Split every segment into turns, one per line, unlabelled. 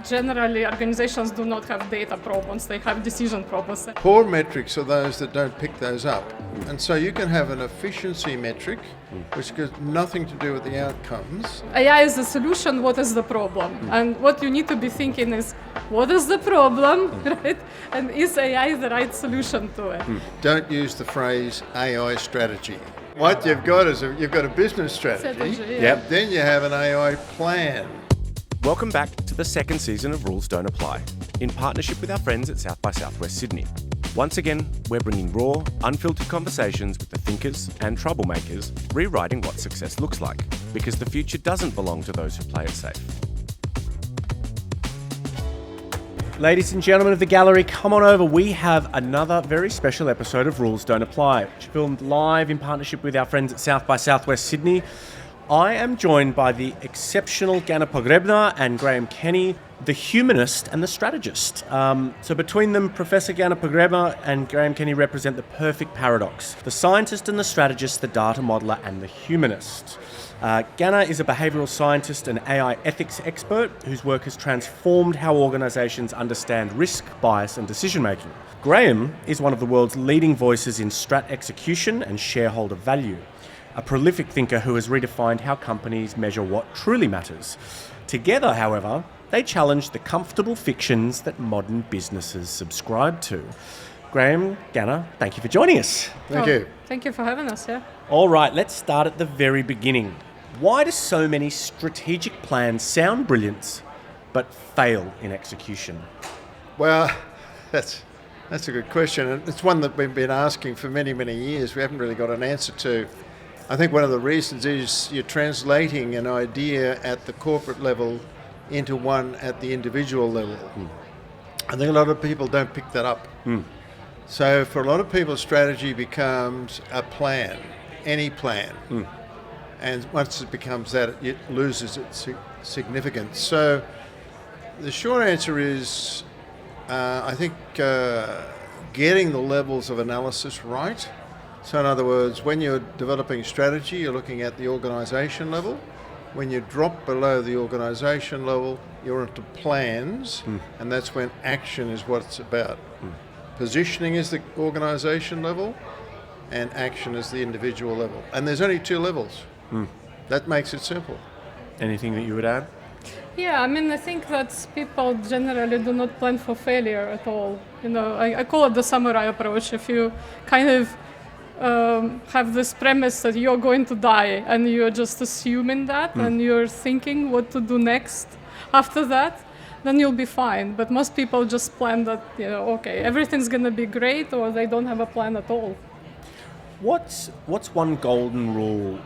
generally organizations do not have data problems, they have decision problems.
Poor metrics are those that don't pick those up. And so you can have an efficiency metric, which has nothing to do with the outcomes.
AI is the solution, what is the problem? And what you need to be thinking is, what is the problem, right? And is AI the right solution to it?
Don't use the phrase AI strategy. What you've got is you've got a business strategy.
Yeah.
Then you have an AI plan.
Welcome back to the second season of Rules Don't Apply, in partnership with our friends at South by Southwest Sydney. Once again, we're bringing raw, unfiltered conversations with the thinkers and troublemakers, rewriting what success looks like, because the future doesn't belong to those who play it safe. Ladies and gentlemen of the gallery, come on over. We have another very special episode of Rules Don't Apply, which filmed live in partnership with our friends at South by Southwest Sydney. I am joined by the exceptional Ganna Pogrebna and Graham Kenny, the humanist and the strategist. So between them, Professor Ganna Pogrebna and Graham Kenny represent the perfect paradox: the scientist and the strategist, the data modeler and the humanist. Ganna is a behavioural scientist and AI ethics expert whose work has transformed how organisations understand risk, bias and decision-making. Graham is one of the world's leading voices in strat execution and shareholder value, a prolific thinker who has redefined how companies measure what truly matters. Together, however, they challenge the comfortable fictions that modern businesses subscribe to. Graham, Ganna, thank you for joining us.
Thank you.
Thank you for having us, yeah.
All right, let's start at the very beginning. Why do so many strategic plans sound brilliant but fail in execution?
Well, that's a good question, and it's one that we've been asking for many, many years. We haven't really got an answer to. I think one of the reasons is you're translating an idea at the corporate level into one at the individual level. I think a lot of people don't pick that up. So for a lot of people, strategy becomes a plan, any plan. And once it becomes that, it loses its significance. So the short answer is, I think getting the levels of analysis right. So in other words, when you're developing strategy, you're looking at the organisation level. When you drop below the organisation level, you're into plans, and that's when action is what it's about. Positioning is the organisation level, and action is the individual level. And there's only two levels. That makes it simple.
Anything that you would add?
Yeah, I mean, I think that people generally do not plan for failure at all. You know, I call it the samurai approach. If you kind of have this premise that you're going to die and you're just assuming that and you're thinking what to do next after that, then you'll be fine. But most people just plan that, you know, okay, everything's going to be great, or they don't have a plan at all.
What's one golden rule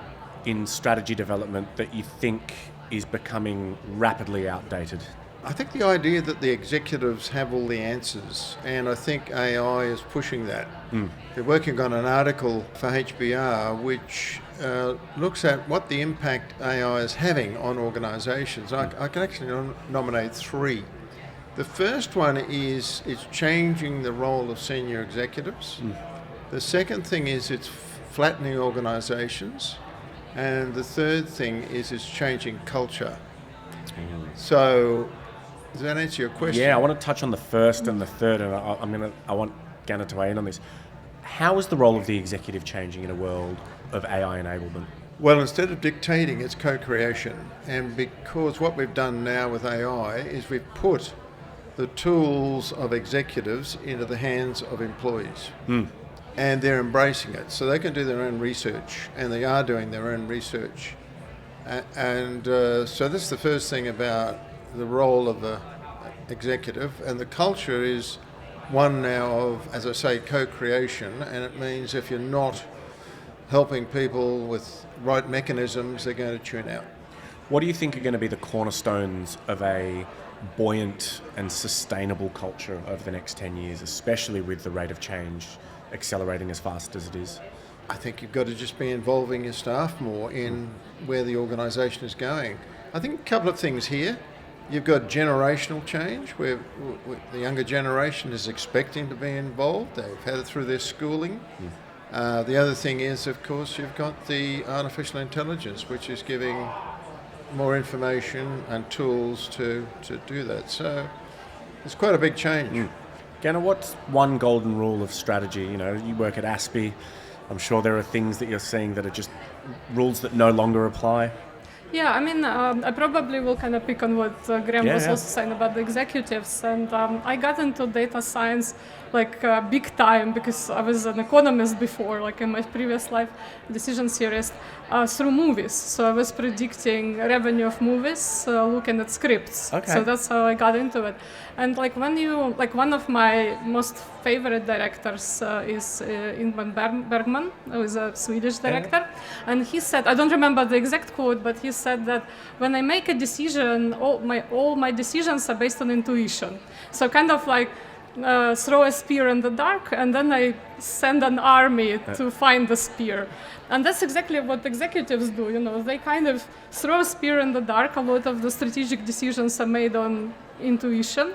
in strategy development that you think is becoming rapidly outdated?
I think the idea that the executives have all the answers, and I think AI is pushing that. They're working on an article for HBR which looks at what the impact AI is having on organisations. I can actually nominate three. The first one is it's changing the role of senior executives. The second thing is it's flattening organisations. And the third thing is it's changing culture. So, does that answer your question?
Yeah, I want to touch on the first and the third, and I want Ganna to weigh in on this. How is the role of the executive changing in a world of AI enablement?
Well, instead of dictating, it's co-creation. And because what we've done now with AI is we've put the tools of executives into the hands of employees. And they're embracing it. So they can do their own research, and they are doing their own research. So this is the first thing about the role of the executive, and the culture is one now of, as I say, co-creation, and it means if you're not helping people with right mechanisms, they're going to tune out.
What do you think are going to be the cornerstones of a buoyant and sustainable culture over the next 10 years, especially with the rate of change accelerating as fast as it is?
I think you've got to just be involving your staff more in where the organisation is going. I think a couple of things here. You've got generational change, where the younger generation is expecting to be involved. They've had it through their schooling. The other thing is, of course, you've got the artificial intelligence, which is giving more information and tools to do that. So it's quite a big change.
Ganna, what's one golden rule of strategy? You know, you work at ASPI. I'm sure there are things that you're seeing that are just rules that no longer apply.
Yeah, I mean, I probably will kind of pick on what Graham was also saying about the executives. And I got into data science like big time because I was an economist before, like in my previous life, decision theorist, through movies. So I was predicting revenue of movies, looking at scripts.
Okay.
So that's how I got into it. And like one of my most favorite directors is Ingmar Bergman, who is a Swedish director. And he said, I don't remember the exact quote, but he said that when I make a decision, all my decisions are based on intuition. So kind of like throw a spear in the dark, and then I send an army to find the spear. And that's exactly what executives do. You know, they kind of throw a spear in the dark. A lot of the strategic decisions are made on intuition,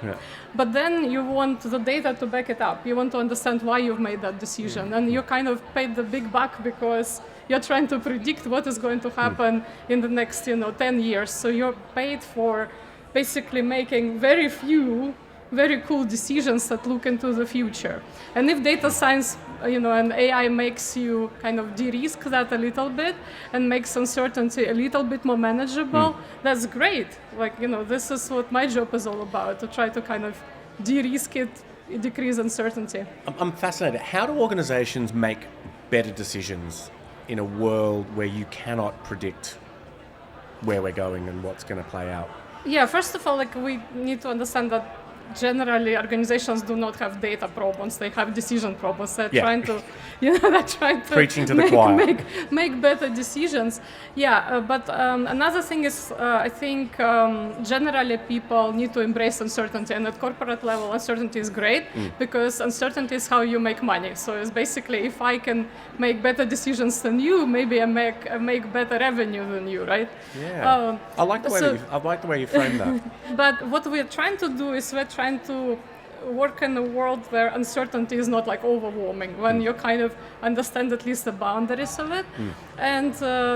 but then you want the data to back it up. You want to understand why you've made that decision, and you kind of paid the big buck because you're trying to predict what is going to happen in the next 10 years. So you're paid for basically making very few very cool decisions that look into the future. And if data science, and AI makes you kind of de-risk that a little bit and makes uncertainty a little bit more manageable, that's great. Like, this is what my job is all about, to try to kind of de-risk it, decrease uncertainty.
I'm fascinated. How do organizations make better decisions in a world where you cannot predict where we're going and what's going to play out?
Yeah, first of all, we need to understand that generally organizations do not have data problems, they have decision problems. They're trying to
preaching to the choir.
Make better decisions. But another thing is I think generally people need to embrace uncertainty, and at corporate level uncertainty is great because uncertainty is how you make money. So it's basically, if I can make better decisions than you, maybe I make better revenue than you, right?
Yeah. I like the way you frame that.
But what we're trying to do is we're trying to work in a world where uncertainty is not like overwhelming, when you kind of understand at least the boundaries of it. And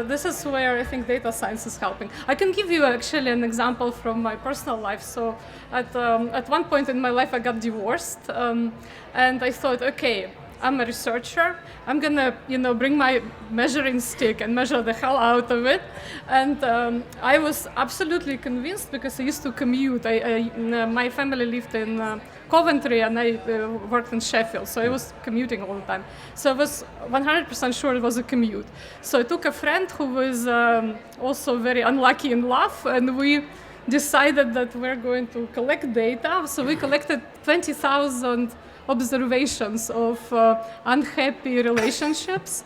this is where I think data science is helping. I can give you actually an example from my personal life. So at one point in my life I got divorced, and I thought, okay, I'm a researcher. I'm gonna, bring my measuring stick and measure the hell out of it. And I was absolutely convinced because I used to commute. My family lived in Coventry and I worked in Sheffield, so I was commuting all the time. So I was 100% sure it was a commute. So I took a friend who was also very unlucky in love, and we decided that we're going to collect data. So we collected 20,000 observations of unhappy relationships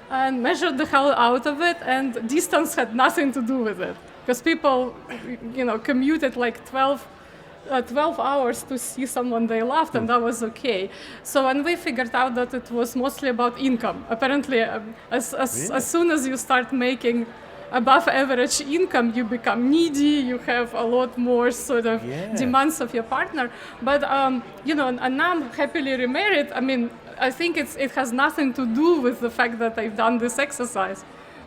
and measured the hell out of it, and distance had nothing to do with it because people commuted like 12 hours to see someone they loved, and that was okay. So when we figured out that it was mostly about income, apparently as soon as you start making above average income, you become needy, you have a lot more sort of demands of your partner. But, and now I'm happily remarried. I mean, I think it has nothing to do with the fact that I've done this exercise.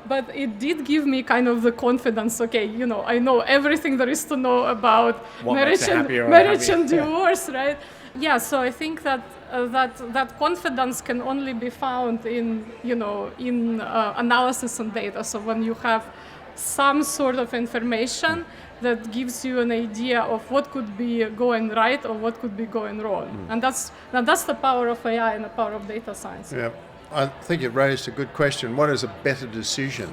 But it did give me kind of the confidence, okay, I know everything there is to know about marriage and divorce, right? Yeah, so I think that that confidence can only be found in analysis and data. So when you have some sort of information that gives you an idea of what could be going right or what could be going wrong, and that's the power of AI and the power of data science.
Yeah, I think you've raised a good question. What is a better decision?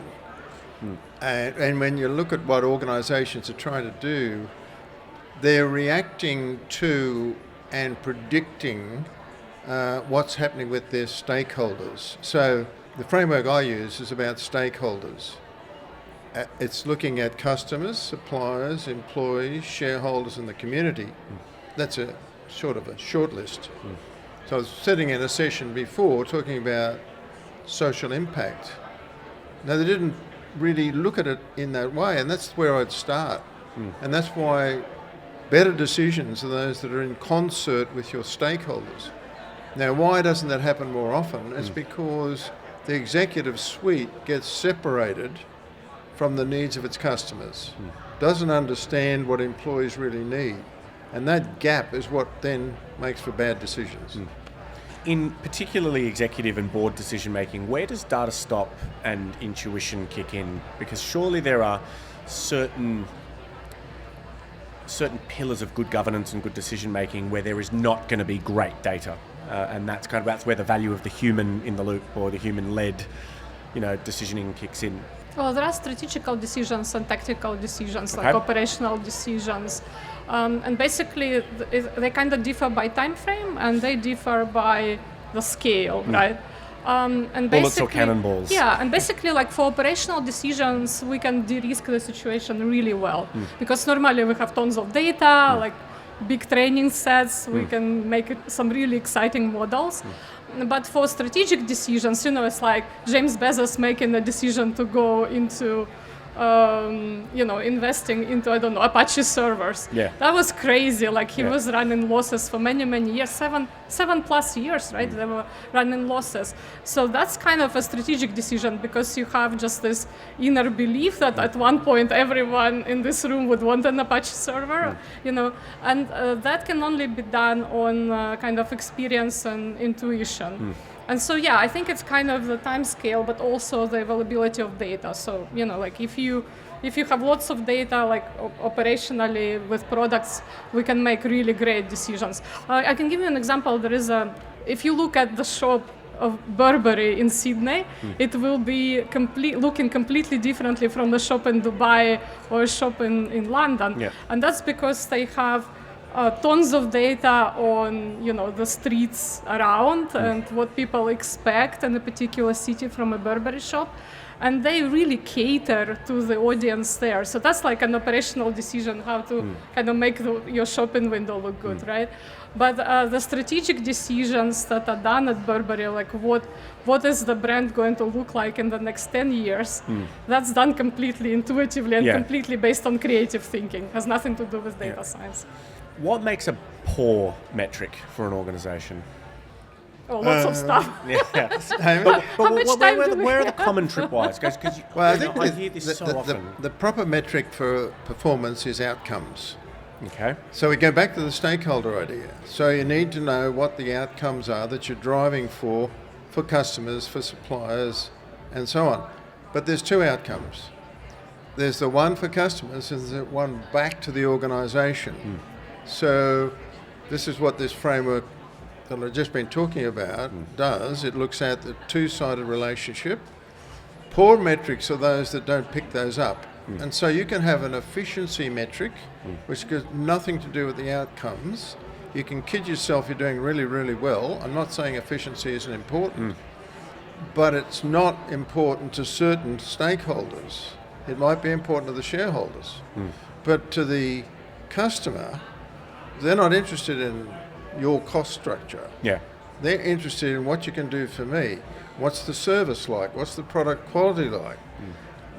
And when you look at what organisations are trying to do, they're reacting to and predicting what's happening with their stakeholders. So the framework I use is about stakeholders. It's looking at customers, suppliers, employees, shareholders and the community. That's a sort of a short list. So I was sitting in a session before talking about social impact. Now they didn't really look at it in that way, and that's where I'd start. And that's why better decisions are those that are in concert with your stakeholders. Now, why doesn't that happen more often? It's because the executive suite gets separated from the needs of its customers, doesn't understand what employees really need. And that gap is what then makes for bad decisions.
In particularly executive and board decision making, where does data stop and intuition kick in? Because surely there are certain pillars of good governance and good decision making where there is not going to be great data, and that's where the value of the human in the loop or the human led, decisioning kicks in.
Well, there are strategical decisions and tactical decisions,
Okay.
like operational decisions. And basically, they kind of differ by time frame and they differ by the scale, right? And
Bullets or cannonballs.
Yeah, and basically, like for operational decisions, we can de-risk the situation really well. Because normally we have tons of data, like big training sets, we can make some really exciting models. But for strategic decisions, it's like James Bezos making a decision to go into, investing into, Apache servers.
Yeah.
That was crazy. Like he was running losses for many, many years, 7+ years, right? They were running losses. So that's kind of a strategic decision because you have just this inner belief that at one point everyone in this room would want an Apache server, and that can only be done on kind of experience and intuition. And so, I think it's kind of the time scale, but also the availability of data. So, like if you have lots of data, like operationally with products, we can make really great decisions. I can give you an example. If you look at the shop of Burberry in Sydney, it will be looking completely differently from the shop in Dubai or a shop in London.
Yeah.
And that's because they have tons of data on the streets around and what people expect in a particular city from a Burberry shop, and they really cater to the audience there. So that's like an operational decision how to kind of make your shopping window look good, right? But the strategic decisions that are done at Burberry, like what is the brand going to look like in the next 10 years, that's done completely intuitively and completely based on creative thinking. Has nothing to do with data science.
What makes a poor metric for an organisation?
Oh, lots of stuff.
But
How much time do we
where are the
have?
common tripwires? Because I hear this so often.
The proper metric for performance is outcomes.
Okay.
So we go back to the stakeholder idea. So you need to know what the outcomes are that you're driving for customers, for suppliers, and so on. But there's two outcomes. There's the one for customers and there's the one back to the organisation. So this is what this framework that I've just been talking about does. It looks at the two-sided relationship. Poor metrics are those that don't pick those up. And so you can have an efficiency metric, which has nothing to do with the outcomes. You can kid yourself you're doing really, really well. I'm not saying efficiency isn't important, but it's not important to certain stakeholders. It might be important to the shareholders. But to the customer, they're not interested in your cost structure.
Yeah.
They're interested in what you can do for me. What's the service like? What's the product quality like?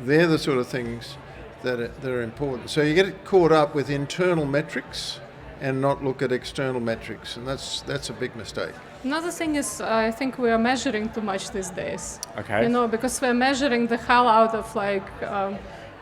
They're the sort of things that are important. So you get caught up with internal metrics and not look at external metrics, and that's a big mistake.
Another thing is, I think we are measuring too much these days.
Okay.
Because we're measuring the hell out of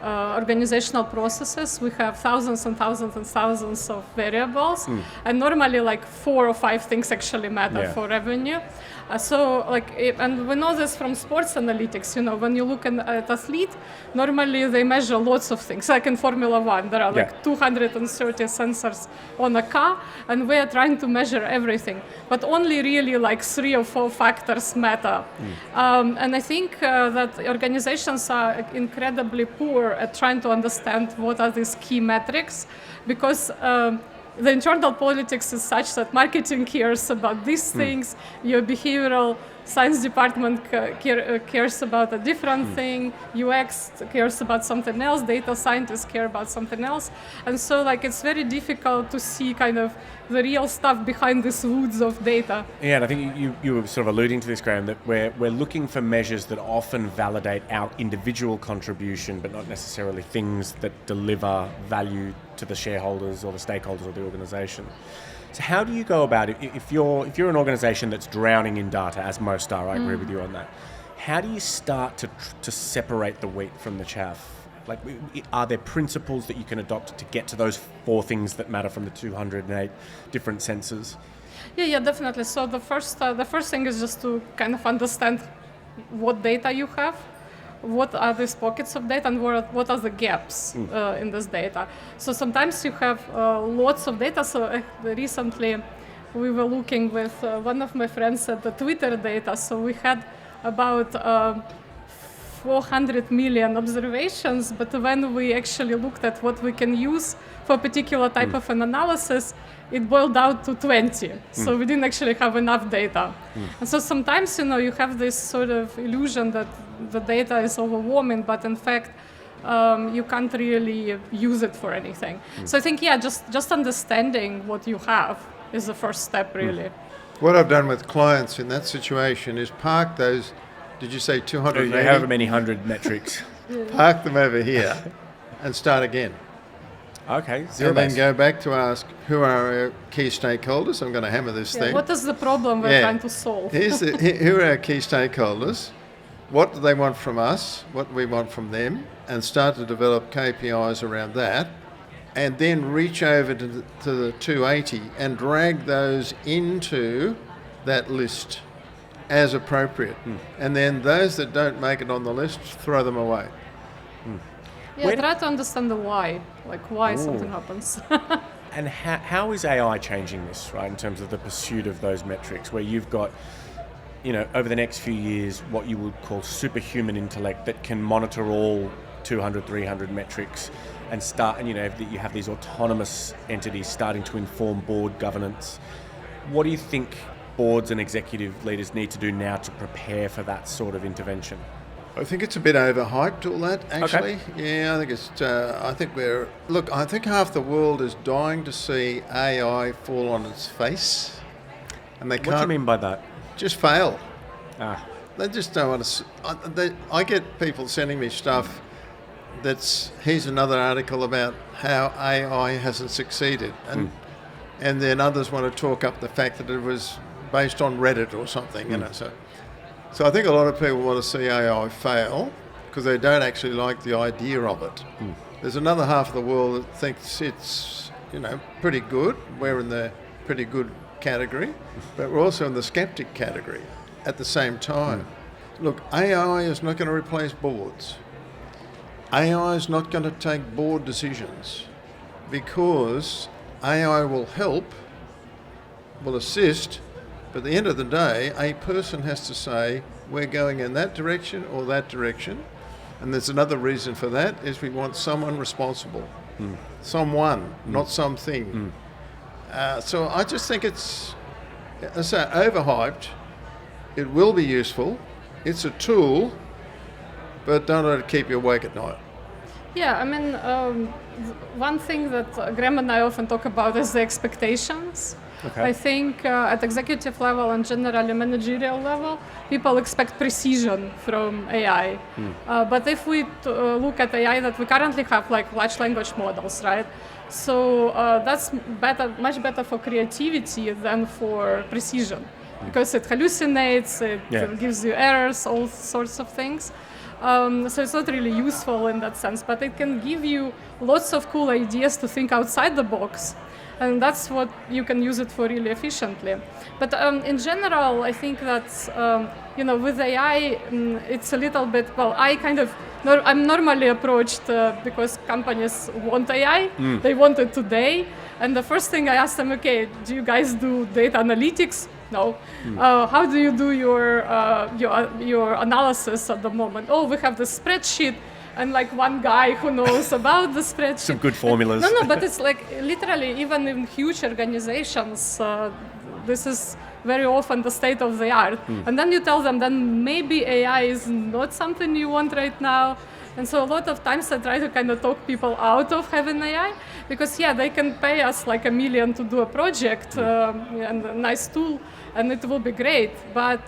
organizational processes. We have thousands and thousands and thousands of variables, and normally like 4 or 5 things actually matter for revenue. And we know this from sports analytics. When you look at athlete, normally they measure lots of things. Like in Formula One, there are like 230 sensors on a car, and we are trying to measure everything. But only really like 3 or 4 factors matter. And I think that organizations are incredibly poor at trying to understand what are these key metrics, because the internal politics is such that marketing cares about these things, your behavioral science department cares about a different thing, UX cares about something else, data scientists care about something else. And so it's very difficult to see kind of the real stuff behind these woods of data.
Yeah, and I think you were sort of alluding to this, Graham, that we're looking for measures that often validate our individual contribution, but not necessarily things that deliver value to the shareholders or the stakeholders of the organisation. So how do you go about it if you're an organisation that's drowning in data, as most are? I agree with you on that. How do you start to separate the wheat from the chaff Like, are there principles that you can adopt to get to those 4 things that matter from the 208 different senses?
Yeah, definitely. So the first thing is just to kind of understand what data you have, what are these pockets of data, and what are the gaps in this data. So sometimes you have lots of data. So recently we were looking with one of my friends at the Twitter data. So we had about 400 million observations, but when we actually looked at what we can use for a particular type of an analysis, it boiled down to 20. So we didn't actually have enough data. And so sometimes, you have this sort of illusion that the data is overwhelming, but in fact, you can't really use it for anything. So I think, just understanding what you have is the first step, really.
What I've done with clients in that situation is park those, did you say 280?
However many hundred metrics.
Park them over here and start again.
Okay,
And then go back to ask, who are our key stakeholders? I'm going to hammer this thing.
What is the problem we're trying to solve?
Who are our key stakeholders? What do they want from us? What do we want from them? And start to develop KPIs around that. And then reach over to the 280 and drag those into that list as appropriate. And then those that don't make it on the list, throw them away.
Try to understand the why, like why something happens.
And how is AI changing this, right, in terms of the pursuit of those metrics, where you've got, over the next few years, what you would call superhuman intellect that can monitor all 200, 300 metrics and you have these autonomous entities starting to inform board governance. What do you think boards and executive leaders need to do now to prepare for that sort of intervention?
I think it's a bit overhyped, all that, actually.
Okay.
Yeah, I think it's. I think half the world is dying to see AI fall on its face, and they can't.
What do you mean by that?
Just fail.
They
just don't want to. I get people sending me stuff. Here's another article about how AI hasn't succeeded, and then others want to talk up the fact that it was based on Reddit or something, So I think a lot of people want to see AI fail because they don't actually like the idea of it. There's another half of the world that thinks it's, pretty good. We're in the pretty good category, but we're also in the skeptic category at the same time. Look, AI is not going to replace boards. AI is not going to take board decisions because AI will help, will assist, but at the end of the day, a person has to say, we're going in that direction or that direction. And there's another reason for that, is we want someone responsible. Someone, not something. So I just think it's, as I say, overhyped. It will be useful. It's a tool, but don't let it keep you awake at night.
Yeah, I mean, one thing that Graham and I often talk about is the expectations.
Okay.
I think at executive level and generally managerial level, people expect precision from AI. But if we look at AI that we currently have, like large language models, right? So that's much better for creativity than for precision, because it hallucinates, it gives you errors, all sorts of things. So it's not really useful in that sense, but it can give you lots of cool ideas to think outside the box. And that's what you can use it for really efficiently. But in general, I think that, with AI, it's a little bit, I'm normally approached because companies want AI, they want it today. And the first thing I ask them, okay, do you guys do data analytics? No. How do you do your analysis at the moment? Oh, we have the spreadsheet. And like one guy who knows about the spreadsheet.
Some good formulas.
No, but it's like literally even in huge organizations, this is very often the state of the art. And then you tell them then maybe AI is not something you want right now. And so a lot of times I try to kind of talk people out of having AI because they can pay us like $1 million to do a project and a nice tool and it will be great. But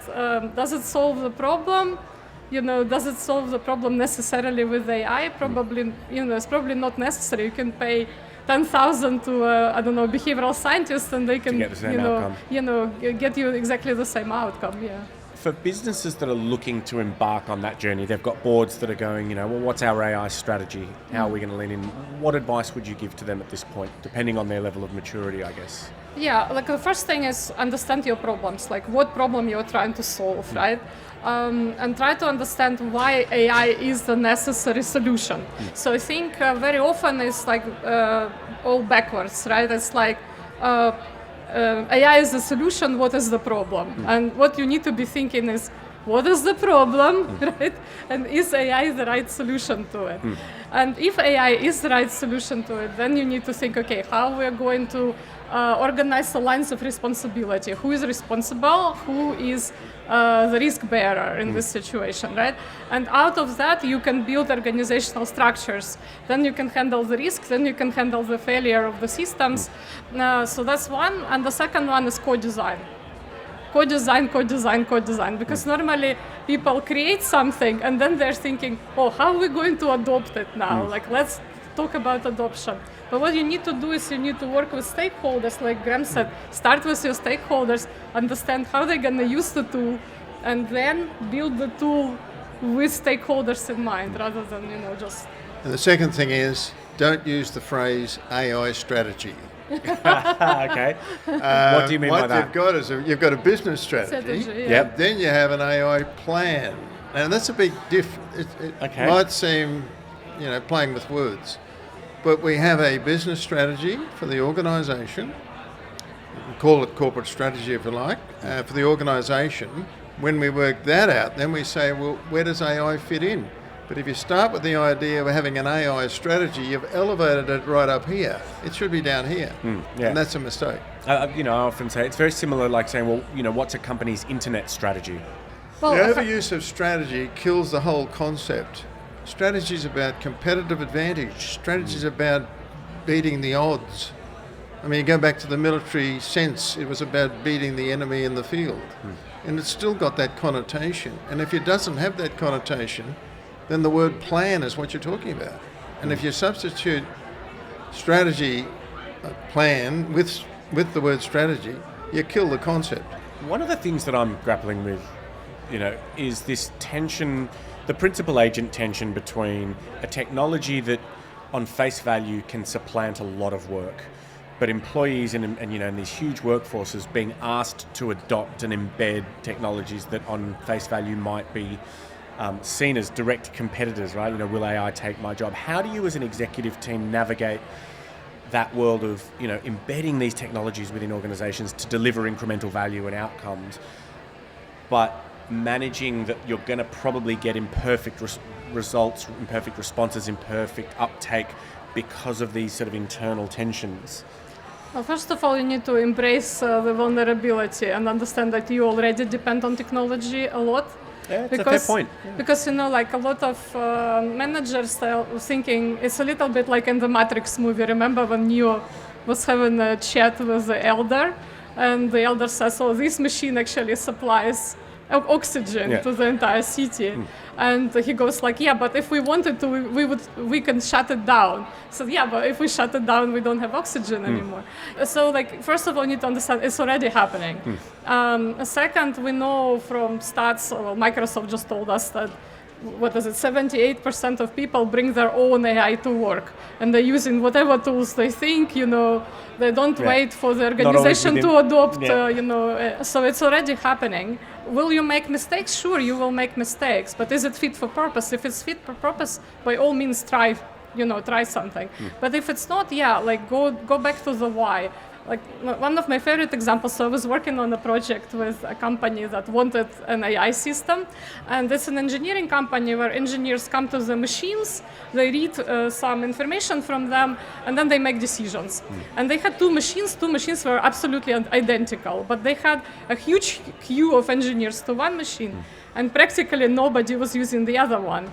does it solve the problem? Does it solve the problem necessarily with AI? Probably, it's probably not necessary. You can pay 10,000 to behavioral scientists, and they can,
get the same outcome.
Get you exactly the same outcome. Yeah.
For businesses that are looking to embark on that journey, they've got boards that are going, well, what's our AI strategy? How are we going to lean in? What advice would you give to them at this point, depending on their level of maturity, I guess?
Yeah, like the first thing is understand your problems, like what problem you're trying to solve, right? And try to understand why AI is the necessary solution. So I think very often it's like all backwards, right? It's like AI is the solution, what is the problem? And what you need to be thinking is, what is the problem, right? And is AI the right solution to it? And if AI is the right solution to it, then you need to think, okay, how we're going to organize the lines of responsibility. Who is responsible? Who is the risk bearer in this situation, right? And out of that, you can build organizational structures. Then you can handle the risk, then you can handle the failure of the systems. So that's one. And the second one is co-design. Co-design, because normally people create something and then they're thinking, oh, how are we going to adopt it now? Like, let's talk about adoption. But what you need to do is you need to work with stakeholders, like Graham said. Start with your stakeholders, understand how they're going to use the tool, and then build the tool with stakeholders in mind, rather than, just...
And the second thing is, don't use the phrase AI strategy.
Okay. What do you mean by that?
What you've got is you've got a business strategy.
Yep.
Then you have an AI plan. And that's a big difference. It might seem, playing with words. But we have a business strategy for the organisation. Call it corporate strategy if you like. For the organisation, when we work that out, then we say, well, where does AI fit in? But if you start with the idea of having an AI strategy, you've elevated it right up here. It should be down here. And that's a mistake.
I often say it's very similar, like saying, well, what's a company's internet strategy?
Well,
the overuse of strategy kills the whole concept. Strategy is about competitive advantage. Strategy is about beating the odds. I mean, you go back to the military sense, it was about beating the enemy in the field. And it's still got that connotation. And if it doesn't have that connotation, then the word plan is what you're talking about. And if you substitute strategy, plan, with the word strategy, you kill the concept.
One of the things that I'm grappling with, is this tension, the principal-agent tension between a technology that on face value can supplant a lot of work, but employees and these huge workforces being asked to adopt and embed technologies that on face value might be seen as direct competitors, right? Will AI take my job? How do you as an executive team navigate that world of, embedding these technologies within organizations to deliver incremental value and outcomes, but managing that you're going to probably get imperfect results, imperfect responses, imperfect uptake because of these sort of internal tensions?
Well, first of all, you need to embrace the vulnerability and understand that you already depend on technology a lot.
Yeah, that's a fair point. Yeah.
Because, like a lot of managers are thinking, it's a little bit like in the Matrix movie. Remember when Neo was having a chat with the elder, and the elder says, oh, this machine actually supplies oxygen to the entire city. And he goes like, yeah, but if we wanted to, we can shut it down. So yeah, but if we shut it down, we don't have oxygen anymore. So like, first of all, you need to understand it's already happening. Second, we know from stats, Microsoft just told us that 78% of people bring their own AI to work, and they're using whatever tools they think, they don't wait for the organization to adopt, so it's already happening. Will you make mistakes? Sure, you will make mistakes, but is it fit for purpose? If it's fit for purpose, by all means try something. But if it's not, go back to the why. Like one of my favorite examples, so I was working on a project with a company that wanted an AI system, and it's an engineering company where engineers come to the machines, they read some information from them, and then they make decisions. And they had two machines were absolutely identical, but they had a huge queue of engineers to one machine, and practically nobody was using the other one.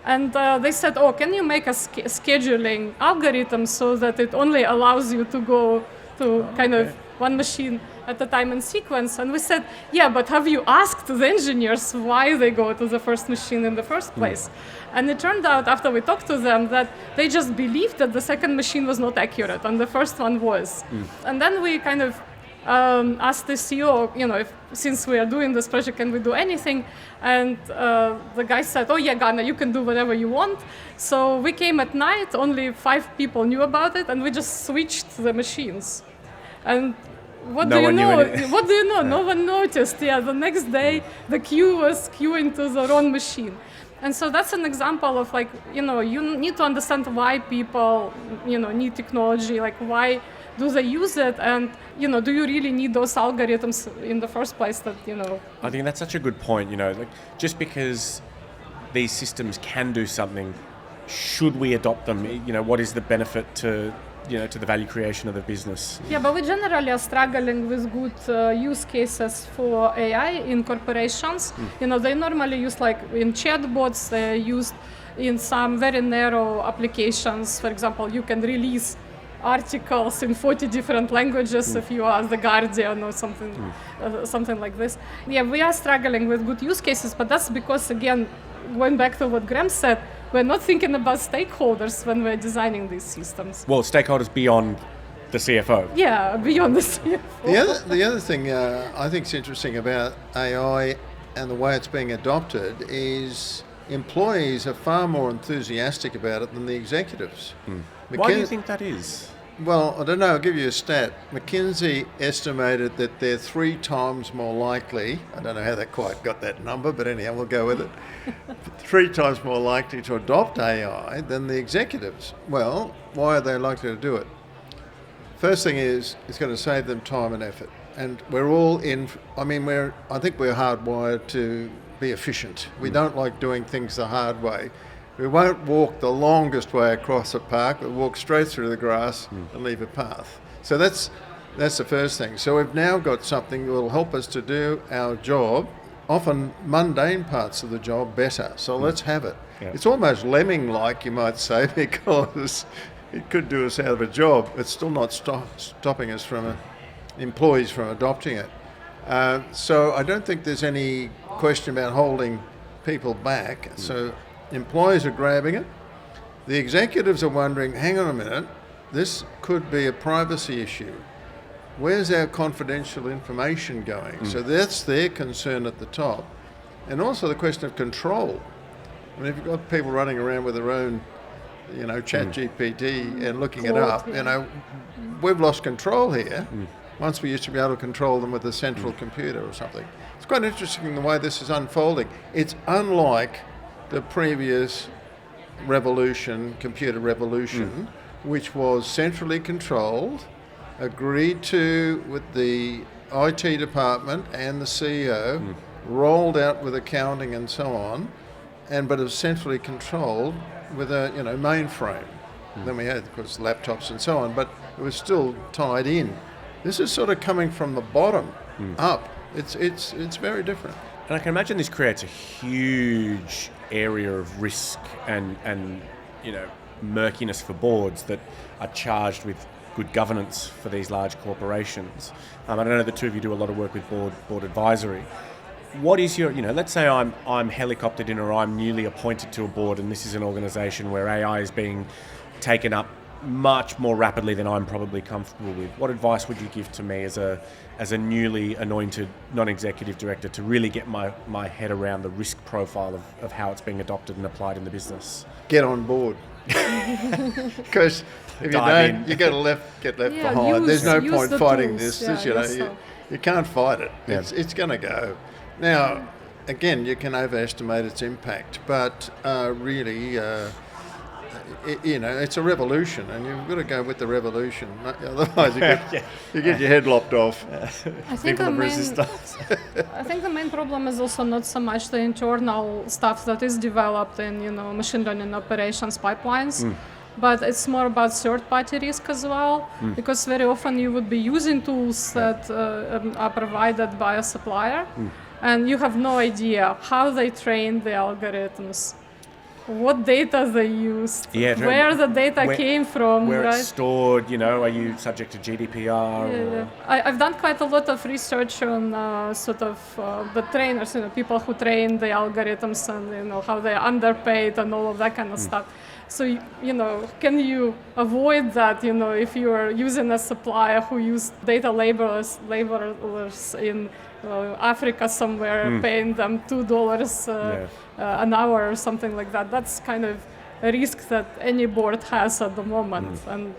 And they said, oh, can you make a scheduling algorithm so that it only allows you to go to kind of one machine at a time in sequence? And we said, yeah, but have you asked the engineers why they go to the first machine in the first place? And it turned out, after we talked to them, that they just believed that the second machine was not accurate and the first one was. And then we kind of asked the CEO, if since we are doing this project, can we do anything? And the guy said, oh yeah, Ganna, you can do whatever you want. So we came at night, only 5 people knew about it, and we just switched the machines. And what do you know? No one noticed. Yeah, the next day the queue was queuing to the wrong machine. And so that's an example of you need to understand why people, need technology, why do they use it, and do you really need those algorithms in the first place
I think that's such a good point, just because these systems can do something, should we adopt them? What is the benefit to the value creation of the business?
Yeah, but we generally are struggling with good use cases for AI in corporations. They normally use in chatbots, they're used in some very narrow applications. For example, you can release articles in 40 different languages if you are the Guardian or something like this. Yeah, we are struggling with good use cases, but that's because, again, going back to what Graham said, we're not thinking about stakeholders when we're designing these systems.
Well, stakeholders beyond the CFO.
Yeah, beyond the CFO.
The other thing I think is interesting about AI and the way it's being adopted is employees are far more enthusiastic about it than the executives.
Why do you think that is?
Well, I don't know. I'll give you a stat. McKinsey estimated that they're 3 times more likely, I don't know how they quite got that number, but anyhow, we'll go with it, 3 times more likely to adopt AI than the executives. Well, why are they likely to do it? First thing is, it's going to save them time and effort. And we're all I think we're hardwired to be efficient. We don't like doing things the hard way. We won't walk the longest way across a park, we'll walk straight through the grass and leave a path. So that's the first thing. So we've now got something that will help us to do our job, often mundane parts of the job, better. So let's have it. Yeah. It's almost lemming-like, you might say, because it could do us out of a job. It's still not stopping us employees from adopting it. So I don't think there's any question about holding people back. So employees are grabbing it. The executives are wondering, hang on a minute, this could be a privacy issue. Where's our confidential information going? So that's their concern at the top. And also the question of control. I mean, if you've got people running around with their own, chat GPT and looking it up, we've lost control here. Once we used to be able to control them with a central computer or something. It's quite interesting the way this is unfolding. It's unlike the previous revolution, computer revolution, which was centrally controlled, agreed to with the IT department and the CEO, rolled out with accounting and so on, but it was centrally controlled with a mainframe. Then we had, of course, laptops and so on, but it was still tied in. This is sort of coming from the bottom up. It's very different.
And I can imagine this creates a huge area of risk and murkiness for boards that are charged with good governance for these large corporations. I don't know, the two of you do a lot of work with board advisory. What is your, let's say I'm helicoptered in, or I'm newly appointed to a board, and this is an organisation where AI is being taken up much more rapidly than I'm probably comfortable with. What advice would you give to me as a newly anointed non-executive director to really get my head around the risk profile of how it's being adopted and applied in the business?
Get on board. Because if you don't, you're going to get left behind. There's no point fighting this. You can't fight it. Yeah. It's going to go. Now, again, you can overestimate its impact, but really... it's a revolution, and you've got to go with the revolution. Otherwise, you get your head lopped off.
I think the main problem is also not so much the internal stuff that is developed in machine learning operations pipelines, but it's more about third-party risk as well, because very often you would be using tools that are provided by a supplier, and you have no idea how they train the algorithms, what data they used, where the data came from,
where it's stored, are you subject to GDPR?
I've done quite a lot of research on the trainers, people who train the algorithms, and how they're underpaid and all of that kind of stuff. So, can you avoid that, if you are using a supplier who use data laborers in Africa somewhere, paying them $2 an hour or something like that. That's kind of a risk that any board has at the moment. And,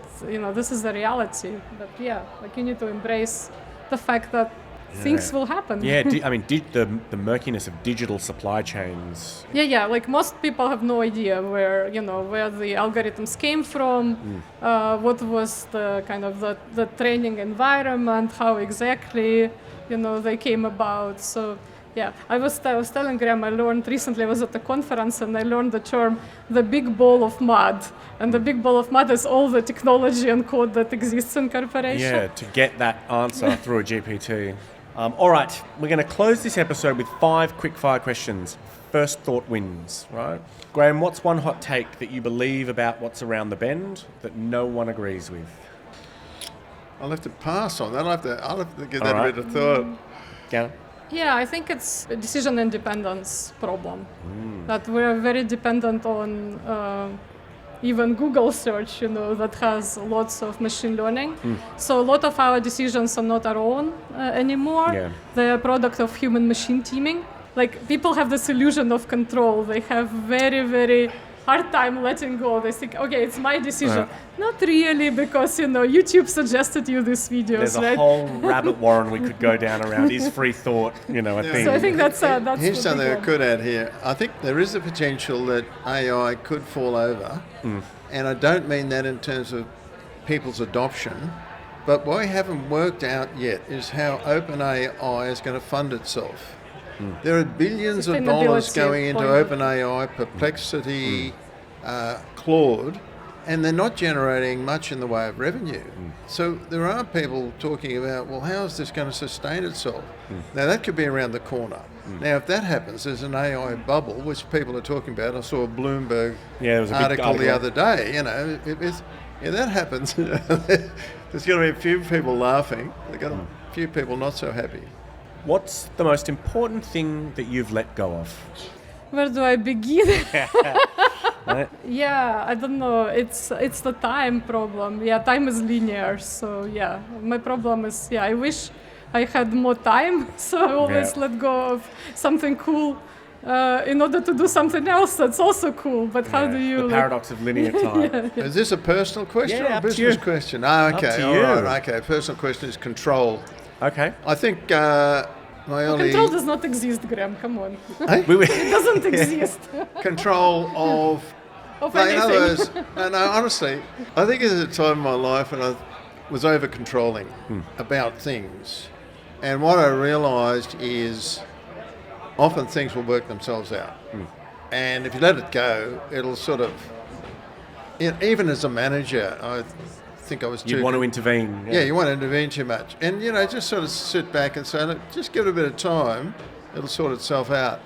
this is the reality. But you need to embrace the fact that things will happen.
Yeah, the murkiness of digital supply chains.
Yeah, like most people have no idea where the algorithms came from, what was the kind of the training environment, how exactly, they came about. So, I was telling Graham, I learned recently, I was at a conference and I learned the term, the big ball of mud. And the big ball of mud is all the technology and code that exists in corporation.
Yeah, to get that answer through a GPT. All right, we're going to close this episode with 5 quick-fire questions. First thought wins, right? Graham, what's one hot take that you believe about what's around the bend that no one agrees with?
I'll have to pass on that. I'll have to give that a bit of thought.
Ganna?
Yeah, I think it's a decision independence problem. That we're very dependent on even Google search, that has lots of machine learning. So a lot of our decisions are not our own anymore.
Yeah.
They're a product of human-machine teaming. Like, people have this illusion of control. They have very, very hard time letting go. They think, okay, it's my decision. Not really, because, YouTube suggested you these videos,
There's
right?
a whole rabbit warren we could go down around. Is free thought, a thing?
So I think that's
Here's
the
something
big
I
one.
could add here. I think there is a potential that AI could fall over, and I don't mean that in terms of people's adoption, but what we haven't worked out yet is how OpenAI is going to fund itself. There are billions of dollars
Sustainability
going into
point.
OpenAI, Perplexity, Claude, and they're not generating much in the way of revenue. So there are people talking about, well, how is this going to sustain itself? Now, that could be around the corner. Now, if that happens, there's an AI bubble, which people are talking about. I saw a Bloomberg
Yeah, there was a big
article the
article.
other day. If that happens, there's going to be a few people laughing. There's going to be a few people not so happy.
What's the most important thing that you've let go of?
Where do I begin?
Right?
Yeah, I don't know. It's the time problem. Yeah, time is linear. So my problem is I wish I had more time. So I always let go of something cool in order to do something else that's also cool. But how do you?
The paradox of linear time.
Is this a personal question
Yeah,
or
up
a
to
business
you.
question?
Up
Okay,
to
all
you.
right, okay. Personal question is control.
Okay.
I think my early
Control does not exist, Graham. Come on,
We-
it doesn't exist.
control of.
Of
No, in other
anything.
words, no, honestly, I think there's a time in my life when I was over controlling about things, and what I realised is often things will work themselves out, and if you let it go, it'll sort of. Even as a manager, I think I was too.
You'd want to intervene.
Yeah, you won't intervene too much. And, just sort of sit back and say, look, just give it a bit of time, it'll sort itself out.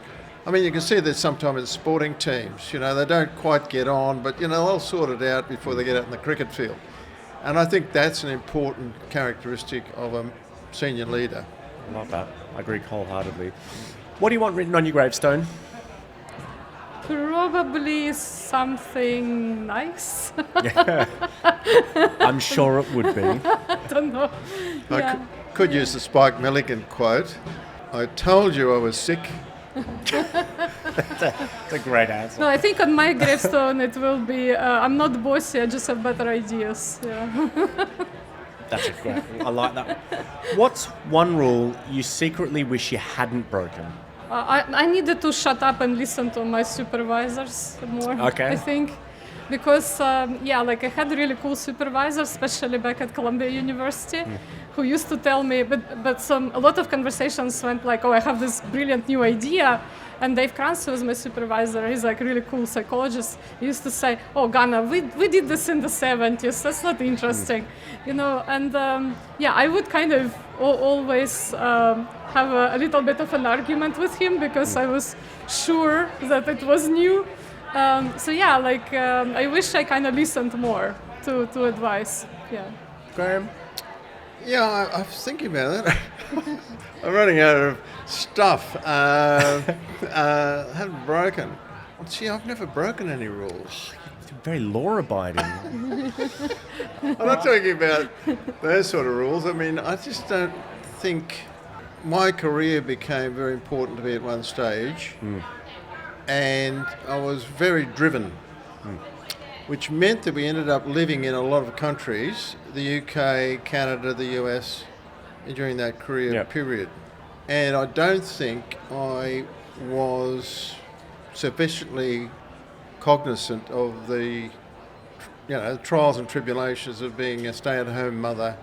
I mean, you can see that sometimes in sporting teams, they don't quite get on, but, they'll sort it out before they get out in the cricket field. And I think that's an important characteristic of a senior leader.
I love that. I agree wholeheartedly. What do you want written on your gravestone?
Probably something nice.
I'm sure it would be.
I don't know.
I
Yeah.
could use the Spike Milligan quote. I told you I was sick.
It's a great answer.
No, I think on my gravestone it will be, I'm not bossy, I just have better ideas. Yeah.
That's a great. I like that. What's one rule you secretly wish you hadn't broken?
I needed to shut up and listen to my supervisors more,
Okay.
I think. Because, I had really cool supervisors, especially back at Columbia University, who used to tell me, but a lot of conversations went like, oh, I have this brilliant new idea. And Dave Kranz was my supervisor. He's like a really cool psychologist. He used to say, oh, Ganna, we did this in the 70s. That's not interesting. And I would kind of always have a little bit of an argument with him because I was sure that it was new. I wish I kind of listened more to advice. Yeah.
Graham?
Yeah, I was thinking about that. I'm running out of stuff. Haven't broken. Well, I've never broken any rules.
Very law-abiding.
I'm not talking about those sort of rules. I mean, I just don't think my career became very important to me at one stage, and I was very driven, which meant that we ended up living in a lot of countries, the UK, Canada, the US, during that career period. And I don't think I was sufficiently cognizant of the trials and tribulations of being a stay-at-home mother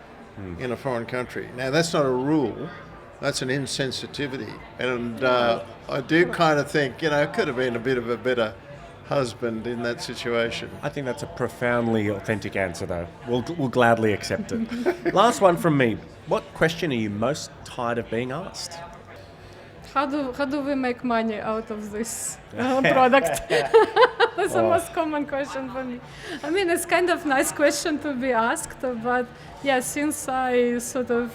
in a foreign country. Now, that's not a rule, that's an insensitivity. And I do kind of think, I could have been a bit of a better husband in that situation.
I think that's a profoundly authentic answer, though. We'll gladly accept it. Last one from me. What question are you most tired of being asked?
How do we make money out of this product? That's the most common question for me. I mean, it's kind of nice question to be asked, but yeah, since I sort of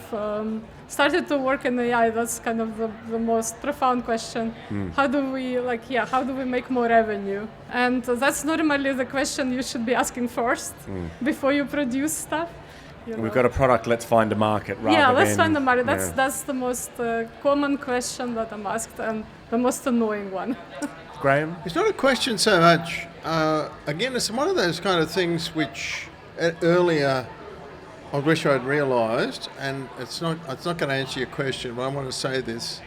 started to work in AI, that's kind of the most profound question. How do we make more revenue? And that's normally the question you should be asking first before you produce stuff.
We've got a product, let's find a market rather than...
Yeah, let's find a market. That's the most common question that I'm asked and the most annoying one.
Graham?
It's not a question so much. Again, it's one of those kind of things which earlier I wish I'd realised, and it's not going to answer your question, but I want to say this.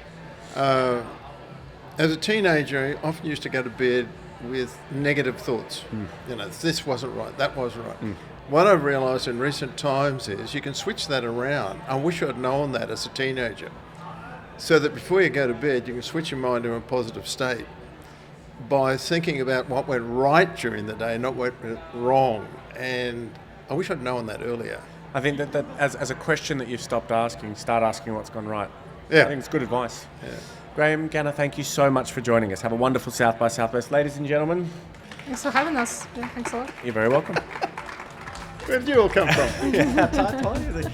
As a teenager, I often used to go to bed with negative thoughts. This wasn't right, that wasn't right. What I've realised in recent times is you can switch that around. I wish I'd known that as a teenager. So that before you go to bed, you can switch your mind to a positive state by thinking about what went right during the day, not what went wrong. And I wish I'd known that earlier.
I think that as a question that you've start asking what's gone right.
Yeah.
I think it's good advice.
Yeah.
Graham, Ganna, thank you so much for joining us. Have a wonderful South by Southwest. Ladies and gentlemen.
Thanks for having us. Yeah, thanks a lot.
You're very welcome.
Where did you all come from?
I told you.